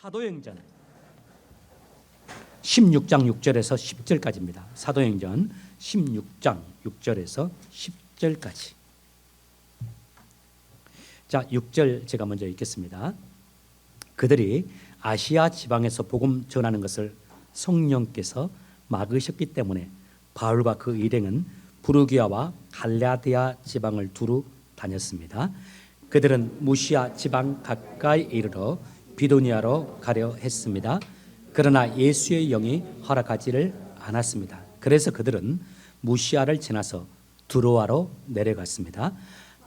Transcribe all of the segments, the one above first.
사도행전 16장 6절에서 10절까지입니다. 사도행전 16장 6절에서 10절까지. 자, 6절 제가 먼저 읽겠습니다. 그들이 아시아 지방에서 복음 전하는 것을 성령께서 막으셨기 때문에 바울과 그 일행은 부르기아와 갈라디아 지방을 두루 다녔습니다. 그들은 무시아 지방 가까이 이르러 비도니아로 가려 했습니다. 그러나 예수의 영이 허락하지를 않았습니다. 그래서 그들은 무시아를 지나서 드로아로 내려갔습니다.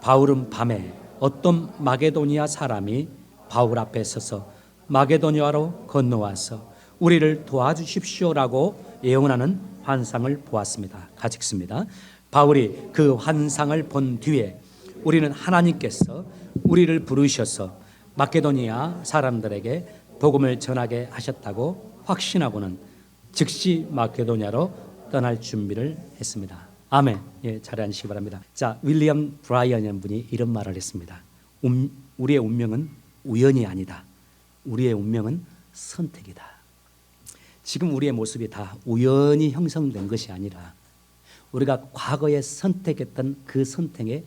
바울은 밤에 어떤 마게도니아 사람이 바울 앞에 서서 마게도니아로 건너와서 우리를 도와주십시오라고 예언하는 환상을 보았습니다. 같이 읽습니다. 바울이 그 환상을 본 뒤에 우리는 하나님께서 우리를 부르셔서 마게도니아 사람들에게 복음을 전하게 하셨다고 확신하고는 즉시 마게도니아로 떠날 준비를 했습니다. 아멘. 예, 잘 앉으시기 바랍니다. 자, 윌리엄 브라이언이라는 분이 이런 말을 했습니다. 우리의 운명은 우연이 아니다. 우리의 운명은 선택이다. 지금 우리의 모습이 다 우연히 형성된 것이 아니라 우리가 과거에 선택했던 그 선택의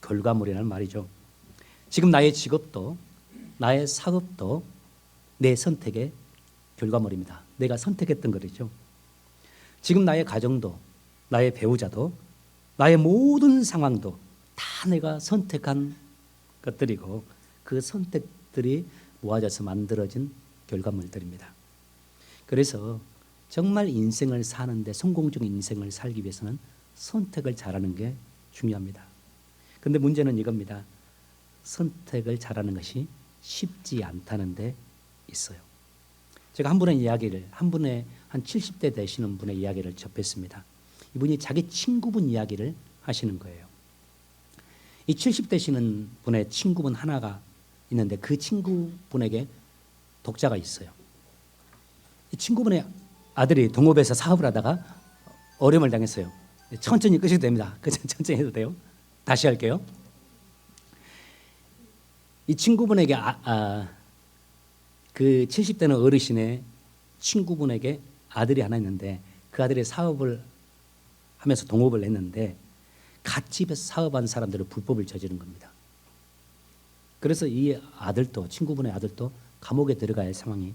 결과물이라는 말이죠. 지금 나의 직업도 나의 사업도 내 선택의 결과물입니다. 내가 선택했던 거죠. 지금 나의 가정도 나의 배우자도 나의 모든 상황도 다 내가 선택한 것들이고 그 선택들이 모아져서 만들어진 결과물들입니다. 그래서 정말 인생을 사는데 성공적인 인생을 살기 위해서는 선택을 잘하는 게 중요합니다. 그런데 문제는 이겁니다. 선택을 잘하는 것이 쉽지 않다는 데 있어요. 제가 한 분의 70대 되시는 분의 이야기를 접했습니다. 이분이 자기 친구분 이야기를 하시는 거예요. 이 70 되시는 분의 친구분 하나가 있는데 그 친구분에게 독자가 있어요. 이 친구분의 아들이 동업에서 사업을 하다가 어려움을 당했어요. 천천히 끄셔도 됩니다. 천천히 해도 돼요. 다시 할게요. 이 친구분에게 그 70대는 어르신의 친구분에게 아들이 하나 있는데 그 아들이 사업을 하면서 동업을 했는데 같이 사업한 사람들은 불법을 저지른 겁니다. 그래서 이 아들도 친구분의 아들도 감옥에 들어가야 할 상황이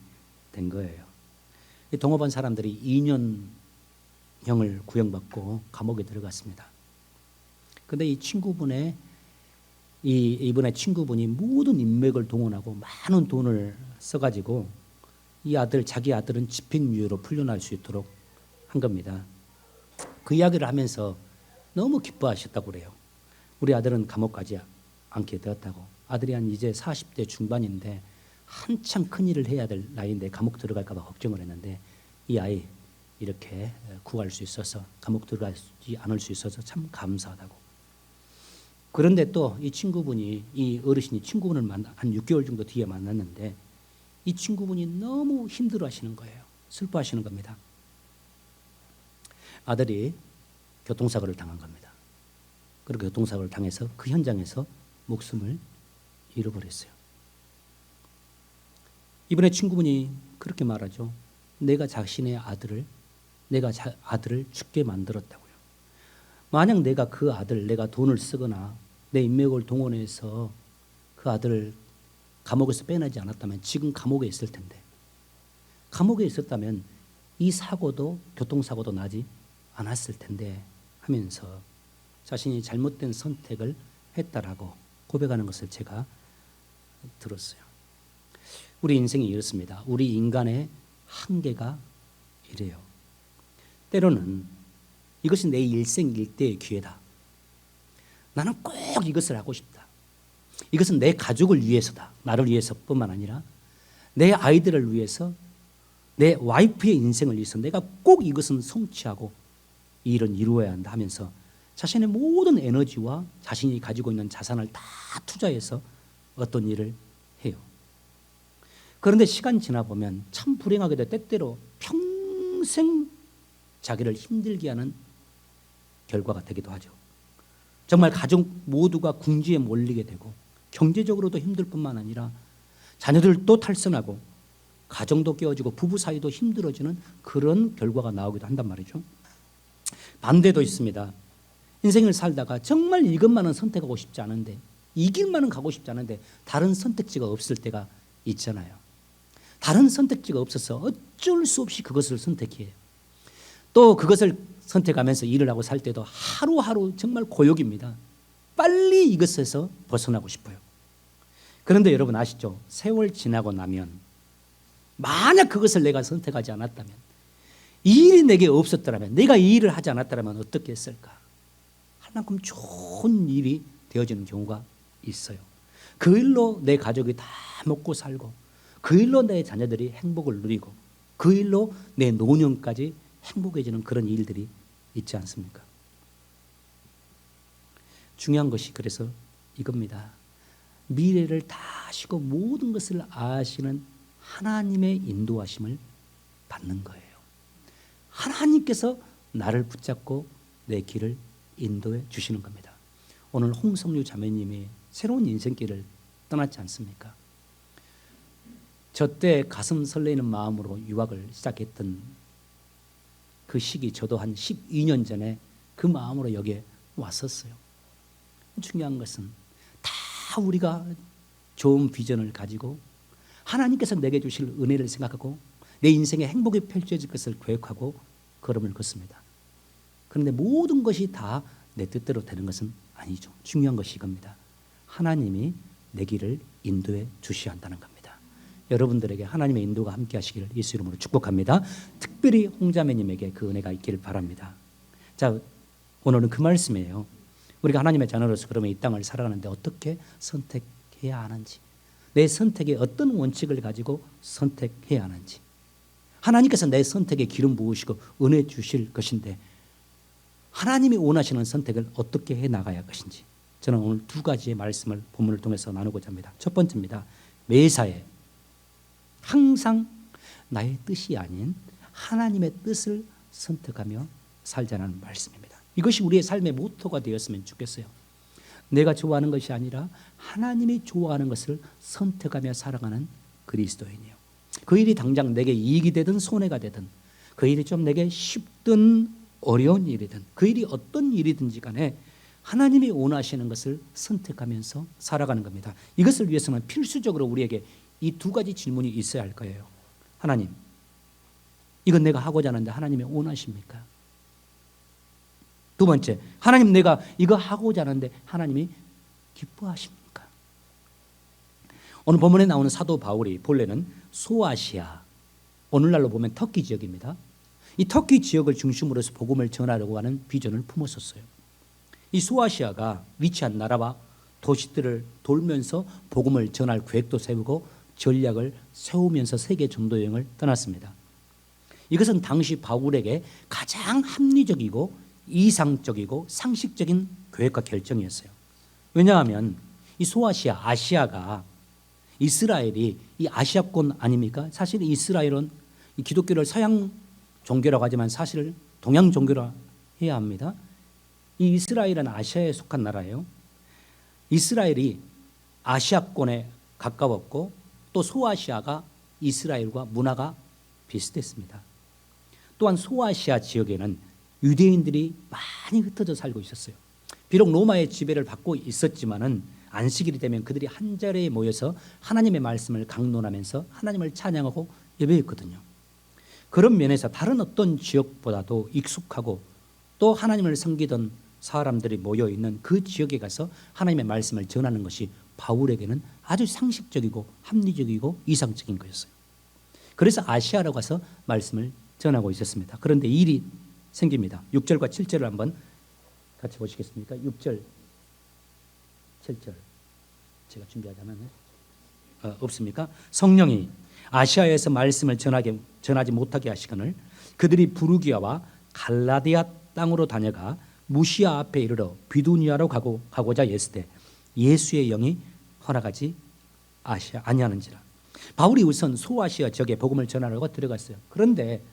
된 거예요. 이 동업한 사람들이 2년형을 구형받고 감옥에 들어갔습니다. 그런데 이분의 친구분이 모든 인맥을 동원하고 많은 돈을 써가지고 자기 아들은 집행유예로 풀려날 수 있도록 한 겁니다. 그 이야기를 하면서 너무 기뻐하셨다고 그래요. 우리 아들은 감옥 가지 않게 되었다고. 아들이 이제 40대 중반인데 한참 큰일을 해야 될 나이인데 감옥 들어갈까 봐 걱정을 했는데 이 아이 이렇게 구할 수 있어서 감옥 들어가지 않을 수 있어서 참 감사하다고. 그런데 또 이 어르신이 친구분을 한 6개월 정도 뒤에 만났는데 이 친구분이 너무 힘들어 하시는 거예요. 슬퍼하시는 겁니다. 아들이 교통사고를 당한 겁니다. 그리고 교통사고를 당해서 그 현장에서 목숨을 잃어버렸어요. 이번에 친구분이 그렇게 말하죠. 내가 아들을 죽게 만들었다고요. 만약 내가 내가 돈을 쓰거나 내 인맥을 동원해서 그 아들을 감옥에서 빼내지 않았다면 지금 감옥에 있을 텐데, 감옥에 있었다면 이 교통사고도 나지 않았을 텐데 하면서 자신이 잘못된 선택을 했다라고 고백하는 것을 제가 들었어요. 우리 인생이 이렇습니다. 우리 인간의 한계가 이래요. 때로는 이것이 내 일생일대의 기회다. 나는 꼭 이것을 하고 싶다. 이것은 내 가족을 위해서다. 나를 위해서뿐만 아니라 내 아이들을 위해서, 내 와이프의 인생을 위해서 내가 꼭 이것은 성취하고 이 일은 이루어야 한다 하면서 자신의 모든 에너지와 자신이 가지고 있는 자산을 다 투자해서 어떤 일을 해요. 그런데 시간 지나 보면 참 불행하게도 때때로 평생 자기를 힘들게 하는 결과가 되기도 하죠. 정말 가족 모두가 궁지에 몰리게 되고 경제적으로도 힘들 뿐만 아니라 자녀들도 탈선하고 가정도 깨어지고 부부 사이도 힘들어지는 그런 결과가 나오기도 한단 말이죠. 반대도 있습니다. 인생을 살다가 정말 이것만은 선택하고 싶지 않은데, 이 길만은 가고 싶지 않은데 다른 선택지가 없을 때가 있잖아요. 다른 선택지가 없어서 어쩔 수 없이 그것을 선택해요. 또 그것을 선택하면서 일을 하고 살 때도 하루하루 정말 고역입니다. 빨리 이것에서 벗어나고 싶어요. 그런데 여러분 아시죠? 세월 지나고 나면 만약 그것을 내가 선택하지 않았다면, 이 일이 내게 없었더라면, 내가 이 일을 하지 않았더라면 어떻게 했을까? 하나만큼 좋은 일이 되어지는 경우가 있어요. 그 일로 내 가족이 다 먹고 살고, 그 일로 내 자녀들이 행복을 누리고, 그 일로 내 노년까지 행복해지는 그런 일들이 있지 않습니까? 중요한 것이 그래서 이겁니다. 미래를 다 아시고 모든 것을 아시는 하나님의 인도하심을 받는 거예요. 하나님께서 나를 붙잡고 내 길을 인도해 주시는 겁니다. 오늘 홍성류 자매님이 새로운 인생길을 떠났지 않습니까? 저 때 가슴 설레이는 마음으로 유학을 시작했던 그 시기, 저도 한 12년 전에 그 마음으로 여기에 왔었어요. 중요한 것은 다 우리가 좋은 비전을 가지고 하나님께서 내게 주실 은혜를 생각하고 내 인생에 행복이 펼쳐질 것을 계획하고 걸음을 걷습니다. 그런데 모든 것이 다 내 뜻대로 되는 것은 아니죠. 중요한 것이 이겁니다. 하나님이 내 길을 인도해 주셔야 한다는 겁니다. 여러분들에게 하나님의 인도가 함께 하시기를 예수 이름으로 축복합니다. 특별히 홍자매님에게 그 은혜가 있기를 바랍니다. 자, 오늘은 그 말씀이에요. 우리가 하나님의 자녀로서 그러면 이 땅을 살아가는데 어떻게 선택해야 하는지, 내 선택에 어떤 원칙을 가지고 선택해야 하는지, 하나님께서 내 선택의 길은 무엇이고 은혜 주실 것인데 하나님이 원하시는 선택을 어떻게 해나가야 할 것인지, 저는 오늘 두 가지의 말씀을 본문을 통해서 나누고자 합니다. 첫 번째입니다. 매사에 항상 나의 뜻이 아닌 하나님의 뜻을 선택하며 살자는 말씀입니다. 이것이 우리의 삶의 모토가 되었으면 좋겠어요. 내가 좋아하는 것이 아니라 하나님이 좋아하는 것을 선택하며 살아가는 그리스도인이에요. 그 일이 당장 내게 이익이 되든 손해가 되든, 그 일이 좀 내게 쉽든 어려운 일이든, 그 일이 어떤 일이든지 간에 하나님이 원하시는 것을 선택하면서 살아가는 겁니다. 이것을 위해서는 필수적으로 우리에게 이 두 가지 질문이 있어야 할 거예요. 하나님, 이건 내가 하고자 하는데 하나님이 원하십니까? 두 번째, 하나님, 내가 이거 하고자 하는데 하나님이 기뻐하십니까? 오늘 본문에 나오는 사도 바울이 본래는 소아시아, 오늘날로 보면 터키 지역입니다. 이 터키 지역을 중심으로 해서 복음을 전하려고 하는 비전을 품었었어요. 이 소아시아가 위치한 나라와 도시들을 돌면서 복음을 전할 계획도 세우고 전략을 세우면서 세계 전도 여행을 떠났습니다. 이것은 당시 바울에게 가장 합리적이고 이상적이고 상식적인 계획과 결정이었어요. 왜냐하면 이 소아시아, 아시아가 이스라엘이 이 아시아권 아닙니까? 사실 이스라엘은 이 기독교를 서양 종교라고 하지만 사실 동양 종교라 해야 합니다. 이 이스라엘은 아시아에 속한 나라예요. 이스라엘이 아시아권에 가까웠고 또 소아시아가 이스라엘과 문화가 비슷했습니다. 또한 소아시아 지역에는 유대인들이 많이 흩어져 살고 있었어요. 비록 로마의 지배를 받고 있었지만은 안식일이 되면 그들이 한 자리에 모여서 하나님의 말씀을 강론하면서 하나님을 찬양하고 예배했거든요. 그런 면에서 다른 어떤 지역보다도 익숙하고 또 하나님을 섬기던 사람들이 모여 있는 그 지역에 가서 하나님의 말씀을 전하는 것이 바울에게는 아주 상식적이고 합리적이고 이상적인 것이었어요. 그래서 아시아로 가서 말씀을 전하고 있었습니다. 그런데 일이 생깁니다. 6절과 7절을 한번 같이 보시겠습니까? 6절, 7절 제가 준비하자면 없습니까? 성령이 아시아에서 말씀을 전하지 못하게 하시거늘 그들이 부르기아와 갈라디아 땅으로 다녀가 무시아 앞에 이르러 비두니아로 가고자 했을 때 예수의 영이 허락하지 아니하는지라. 바울이 우선 소아시아 지역에 복음을 전하려고 들어갔어요. 그런데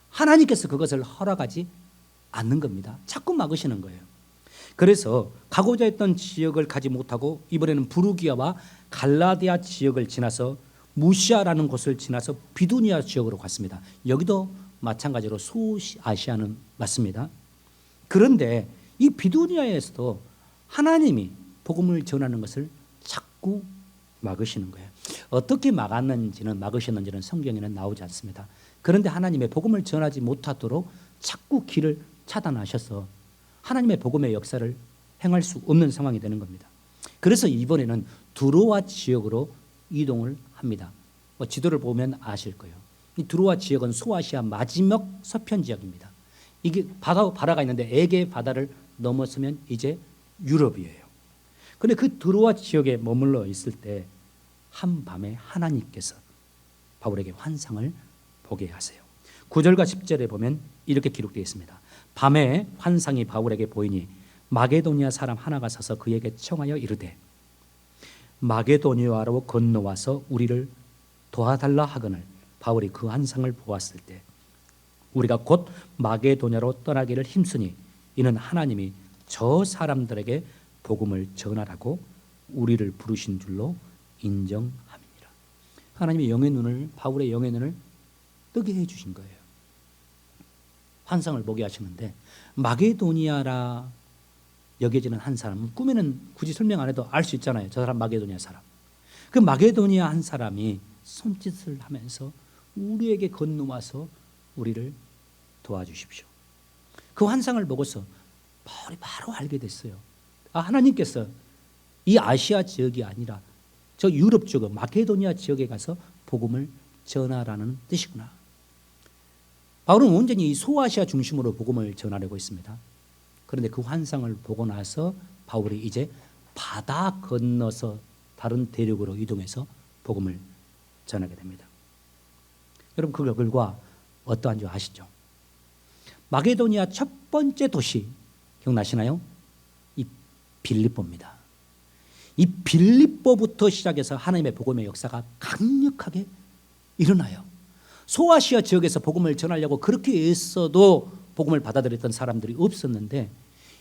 하나님께서 그것을 허락하지 않는 겁니다. 자꾸 막으시는 거예요. 그래서 가고자 했던 지역을 가지 못하고 이번에는 부르기아와 갈라디아 지역을 지나서 무시아라는 곳을 지나서 비두니아 지역으로 갔습니다. 여기도 마찬가지로 소아시아는 맞습니다. 그런데 이 비두니아에서도 하나님이 복음을 전하는 것을 자꾸 막으시는 거예요. 어떻게 막으셨는지는 성경에는 나오지 않습니다. 그런데 하나님의 복음을 전하지 못하도록 자꾸 길을 차단하셔서 하나님의 복음의 역사를 행할 수 없는 상황이 되는 겁니다. 그래서 이번에는 두로아 지역으로 이동을 합니다. 지도를 보면 아실 거예요. 이 두로아 지역은 소아시아 마지막 서편 지역입니다. 이게 바다가 있는데 에게 바다를 넘어서면 이제 유럽이에요. 그런데 그 두로아 지역에 머물러 있을 때 한밤에 하나님께서 바울에게 환상을 보게 하세요. 9절과 10절에 보면 이렇게 기록되어 있습니다. 밤에 환상이 바울에게 보이니 마게도니아 사람 하나가 서서 그에게 청하여 이르되 마게도니아로 건너와서 우리를 도와달라 하거늘 바울이 그 환상을 보았을 때 우리가 곧 마게도냐로 떠나기를 힘쓰니 이는 하나님이 저 사람들에게 복음을 전하라고 우리를 부르신 줄로 인정함이니라. 하나님의 영의 눈을 바울의 영의 눈을 뜨게 해주신 거예요. 환상을 보게 하시는데 마게도니아라 여겨지는 한 사람은 꿈에는 굳이 설명 안 해도 알 수 있잖아요. 저 사람 마게도니아 사람. 그 마게도니아 한 사람이 손짓을 하면서 우리에게 건너와서 우리를 도와주십시오. 그 환상을 보고서 바울이 바로 알게 됐어요. 하나님께서 이 아시아 지역이 아니라 저 유럽 지역, 마케도니아 지역에 가서 복음을 전하라는 뜻이구나. 바울은 온전히 이 소아시아 중심으로 복음을 전하려고 했습니다. 그런데 그 환상을 보고 나서 바울이 이제 바다 건너서 다른 대륙으로 이동해서 복음을 전하게 됩니다. 여러분 그 결과 어떠한 줄 아시죠? 마게도니아 첫 번째 도시 기억나시나요? 이 빌립보입니다. 이 빌립보부터 시작해서 하나님의 복음의 역사가 강력하게 일어나요. 소아시아 지역에서 복음을 전하려고 그렇게 애써도 복음을 받아들였던 사람들이 없었는데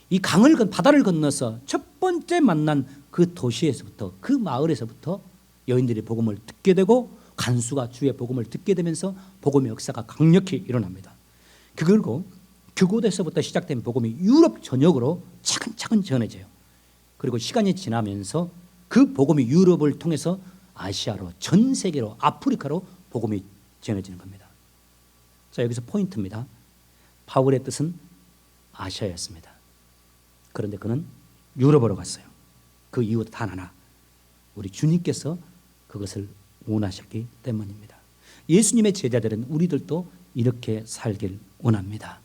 이 바다를 건너서 첫 번째 만난 그 도시에서부터 그 마을에서부터 여인들이 복음을 듣게 되고 간수가 주의 복음을 듣게 되면서 복음의 역사가 강력히 일어납니다. 그리고 그곳에서부터 시작된 복음이 유럽 전역으로 차근차근 전해져요. 그리고 시간이 지나면서 그 복음이 유럽을 통해서 아시아로, 전 세계로, 아프리카로 복음이 전해지는 겁니다. 자, 여기서 포인트입니다. 바울의 뜻은 아시아였습니다. 그런데 그는 유럽으로 갔어요. 그 이유 단 하나, 우리 주님께서 그것을 원하셨기 때문입니다. 예수님의 제자들은 우리들도 이렇게 살길 원합니다.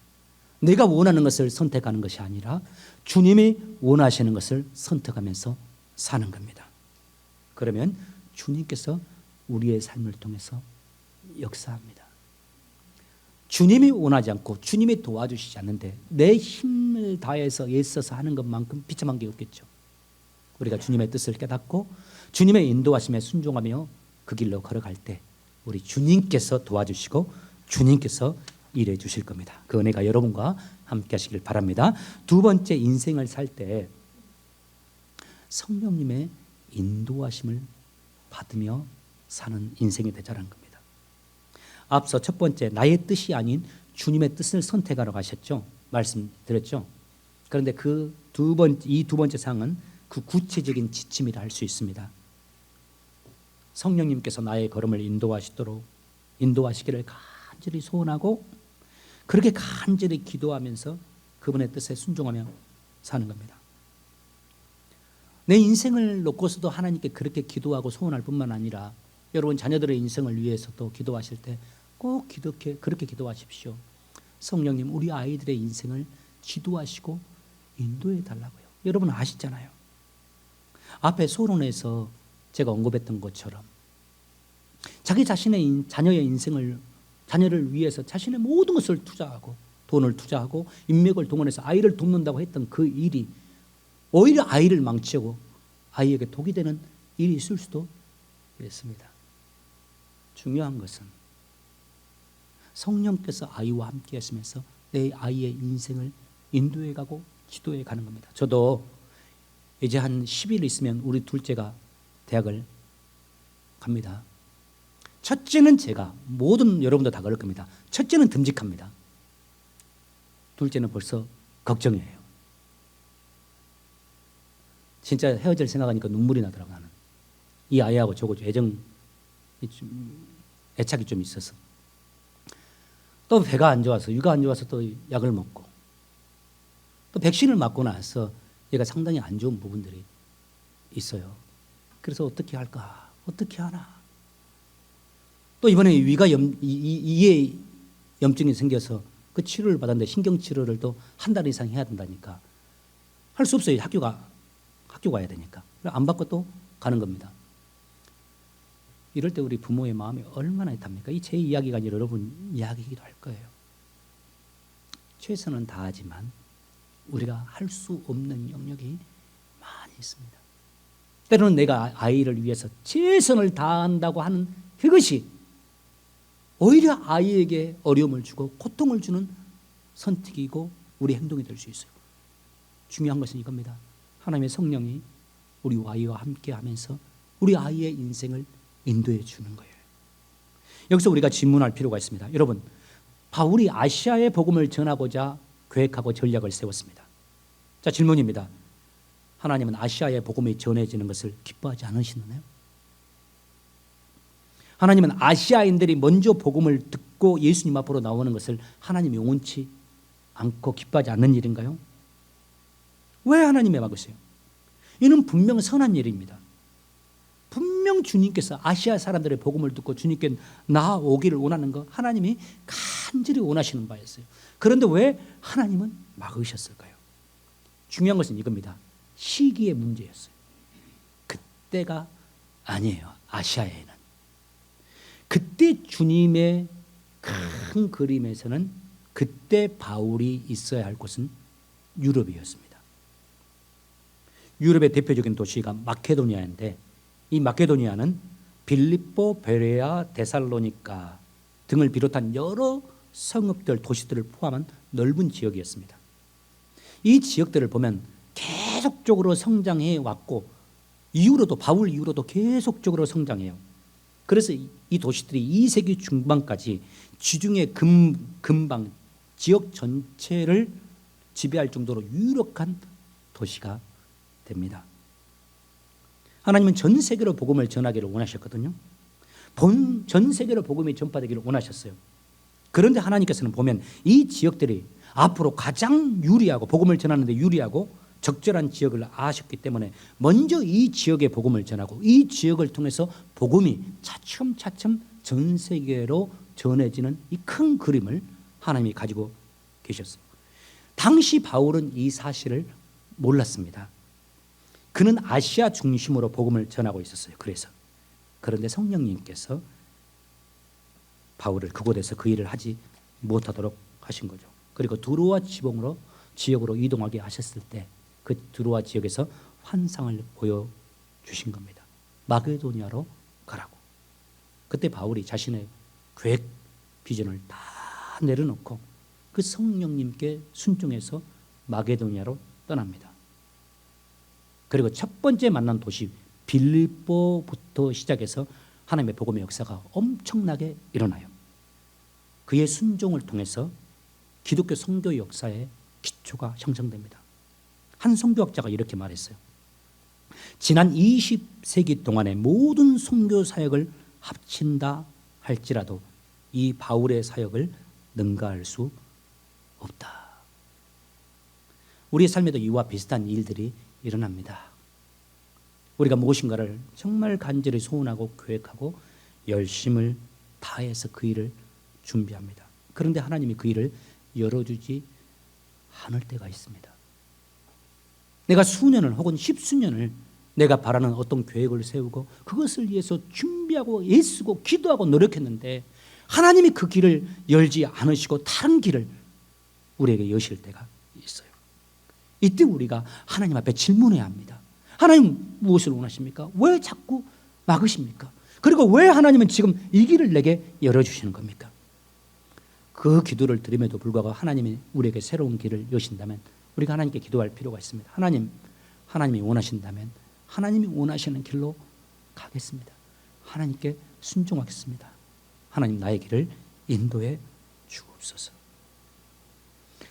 내가 원하는 것을 선택하는 것이 아니라 주님이 원하시는 것을 선택하면서 사는 겁니다. 그러면 주님께서 우리의 삶을 통해서 역사합니다. 주님이 원하지 않고 주님이 도와주시지 않는데 내 힘을 다해서 애써서 하는 것만큼 비참한 게 없겠죠. 우리가 주님의 뜻을 깨닫고 주님의 인도하심에 순종하며 그 길로 걸어갈 때 우리 주님께서 도와주시고 주님께서 일해 주실 겁니다. 그 은혜가 여러분과 함께 하시길 바랍니다. 두 번째, 인생을 살 때 성령님의 인도하심을 받으며 사는 인생이 되자는 겁니다. 앞서 첫 번째, 나의 뜻이 아닌 주님의 뜻을 선택하러 가셨죠. 말씀드렸죠. 그런데 이 두 번째 사항은 그 구체적인 지침이라 할 수 있습니다. 성령님께서 나의 걸음을 인도하시기를 간절히 소원하고 그렇게 간절히 기도하면서 그분의 뜻에 순종하며 사는 겁니다. 내 인생을 놓고서도 하나님께 그렇게 기도하고 소원할 뿐만 아니라 여러분 자녀들의 인생을 위해서도 기도하실 때 꼭 그렇게 기도하십시오. 성령님, 우리 아이들의 인생을 지도하시고 인도해 달라고요. 여러분 아시잖아요. 앞에 소론에서 제가 언급했던 것처럼 자기 자신의 자녀의 자녀를 위해서 자신의 모든 것을 투자하고 돈을 투자하고 인맥을 동원해서 아이를 돕는다고 했던 그 일이 오히려 아이를 망치고 아이에게 독이 되는 일이 있을 수도 있습니다. 중요한 것은 성령께서 아이와 함께 하시면서 내 아이의 인생을 인도해 가고 지도해 가는 겁니다. 저도 이제 한 10일 있으면 우리 둘째가 대학을 갑니다. 첫째는 제가, 모든 여러분도 다 그럴 겁니다. 첫째는 듬직합니다. 둘째는 벌써 걱정이에요. 진짜 헤어질 생각하니까 눈물이 나더라고요. 나는. 이 아이하고 저거 애착이 좀 있어서. 또 배가 안 좋아서, 위가 안 좋아서 또 약을 먹고, 또 백신을 맞고 나서 얘가 상당히 안 좋은 부분들이 있어요. 그래서 어떻게 할까? 어떻게 하나? 또 이번에 이에 염증이 생겨서 그 치료를 받았는데 신경치료를 또 한 달 이상 해야 된다니까 할 수 없어요. 학교 가야 되니까. 안 받고 또 가는 겁니다. 이럴 때 우리 부모의 마음이 얼마나 애탑니까? 이 제 이야기가 아니라 여러분 이야기이기도 할 거예요. 최선은 다하지만 우리가 할 수 없는 영역이 많이 있습니다. 때로는 내가 아이를 위해서 최선을 다한다고 하는 그것이 오히려 아이에게 어려움을 주고 고통을 주는 선택이고 우리 행동이 될 수 있어요. 중요한 것은 이겁니다. 하나님의 성령이 우리 아이와 함께 하면서 우리 아이의 인생을 인도해 주는 거예요. 여기서 우리가 질문할 필요가 있습니다. 여러분, 바울이 아시아의 복음을 전하고자 계획하고 전략을 세웠습니다. 자, 질문입니다. 하나님은 아시아의 복음이 전해지는 것을 기뻐하지 않으시나요? 하나님은 아시아인들이 먼저 복음을 듣고 예수님 앞으로 나오는 것을 하나님이 원치 않고 기뻐하지 않는 일인가요? 왜 하나님이 막으세요? 이는 분명 선한 일입니다. 분명 주님께서 아시아 사람들의 복음을 듣고 주님께 나아오기를 원하는 거 하나님이 간절히 원하시는 바였어요. 그런데 왜 하나님은 막으셨을까요? 중요한 것은 이겁니다. 시기의 문제였어요. 그때가 아니에요. 아시아에는. 그때 주님의 큰 그림에서는 그때 바울이 있어야 할 곳은 유럽이었습니다. 유럽의 대표적인 도시가 마케도니아인데 이 마케도니아는 빌립보, 베레아, 데살로니가 등을 비롯한 여러 성읍들, 도시들을 포함한 넓은 지역이었습니다. 이 지역들을 보면 계속적으로 성장해 왔고 이후로도 바울 이후로도 계속적으로 성장해요. 그래서 이 도시들이 2세기 중반까지 지중해 근방 지역 전체를 지배할 정도로 유력한 도시가 됩니다. 하나님은 전 세계로 복음을 전하기를 원하셨거든요. 전 세계로 복음이 전파되기를 원하셨어요. 그런데 하나님께서는 보면 이 지역들이 앞으로 가장 유리하고 복음을 전하는 데 유리하고 적절한 지역을 아셨기 때문에 먼저 이 지역에 복음을 전하고 이 지역을 통해서 복음이 차츰차츰 전 세계로 전해지는 이 큰 그림을 하나님이 가지고 계셨어요. 당시 바울은 이 사실을 몰랐습니다. 그는 아시아 중심으로 복음을 전하고 있었어요. 그런데 성령님께서 바울을 그곳에서 그 일을 하지 못하도록 하신 거죠. 그리고 두로아 지역으로 이동하게 하셨을 때 그 두로아 지역에서 환상을 보여주신 겁니다. 마게도니아로 가라고. 그때 바울이 자신의 계획, 비전을 다 내려놓고 그 성령님께 순종해서 마게도니아로 떠납니다. 그리고 첫 번째 만난 도시 빌립보부터 시작해서 하나님의 복음의 역사가 엄청나게 일어나요. 그의 순종을 통해서 기독교 선교 역사의 기초가 형성됩니다. 한 선교학자가 이렇게 말했어요. 지난 20세기 동안의 모든 선교 사역을 합친다 할지라도 이 바울의 사역을 능가할 수 없다. 우리의 삶에도 이와 비슷한 일들이 일어납니다. 우리가 무엇인가를 정말 간절히 소원하고 계획하고 열심을 다해서 그 일을 준비합니다. 그런데 하나님이 그 일을 열어주지 않을 때가 있습니다. 내가 수년을 혹은 10수년을 내가 바라는 어떤 계획을 세우고 그것을 위해서 준비하고 애쓰고 기도하고 노력했는데 하나님이 그 길을 열지 않으시고 다른 길을 우리에게 여실 때가 있어요. 이때 우리가 하나님 앞에 질문해야 합니다. 하나님 무엇을 원하십니까? 왜 자꾸 막으십니까? 그리고 왜 하나님은 지금 이 길을 내게 열어주시는 겁니까? 그 기도를 드림에도 불구하고 하나님이 우리에게 새로운 길을 여신다면 우리가 하나님께 기도할 필요가 있습니다. 하나님이 원하신다면 하나님이 원하시는 길로 가겠습니다. 하나님께 순종하겠습니다. 하나님 나의 길을 인도해 주옵소서.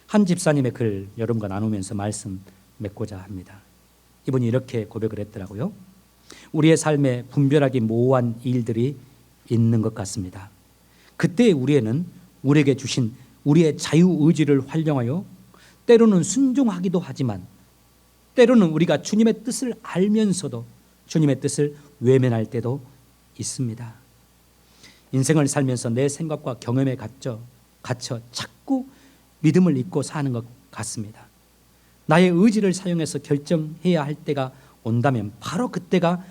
한 집사님의 글 여러분과 나누면서 말씀 맺고자 합니다. 이분이 이렇게 고백을 했더라고요. 우리의 삶에 분별하기 모호한 일들이 있는 것 같습니다. 그때 우리에는 우리에게 주신 우리의 자유의지를 활용하여 때로는 순종하기도 하지만 때로는 우리가 주님의 뜻을 알면서도 주님의 뜻을 외면할 때도 있습니다. 인생을 살면서 내 생각과 경험에 갇혀 자꾸 믿음을 잊고 사는 것 같습니다. 나의 의지를 사용해서 결정해야 할 때가 온다면 바로 그때가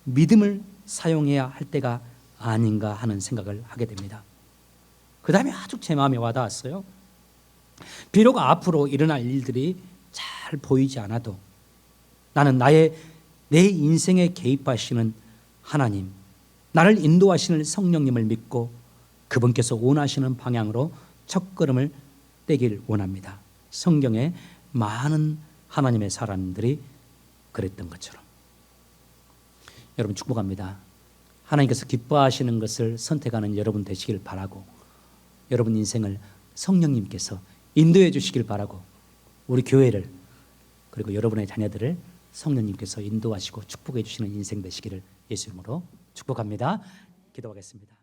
믿음을 사용해야 할 때가 아닌가 하는 생각을 하게 됩니다. 그 다음에 아주 제 마음에 와닿았어요. 비록 앞으로 일어날 일들이 잘 보이지 않아도 나는 내 인생에 개입하시는 하나님, 나를 인도하시는 성령님을 믿고 그분께서 원하시는 방향으로 첫걸음을 떼길 원합니다. 성경에 많은 하나님의 사람들이 그랬던 것처럼. 여러분 축복합니다. 하나님께서 기뻐하시는 것을 선택하는 여러분 되시길 바라고 여러분 인생을 성령님께서 인도해 주시길 바라고 우리 교회를 그리고 여러분의 자녀들을 성령님께서 인도하시고 축복해 주시는 인생 되시기를 예수 이름으로 축복합니다. 기도하겠습니다.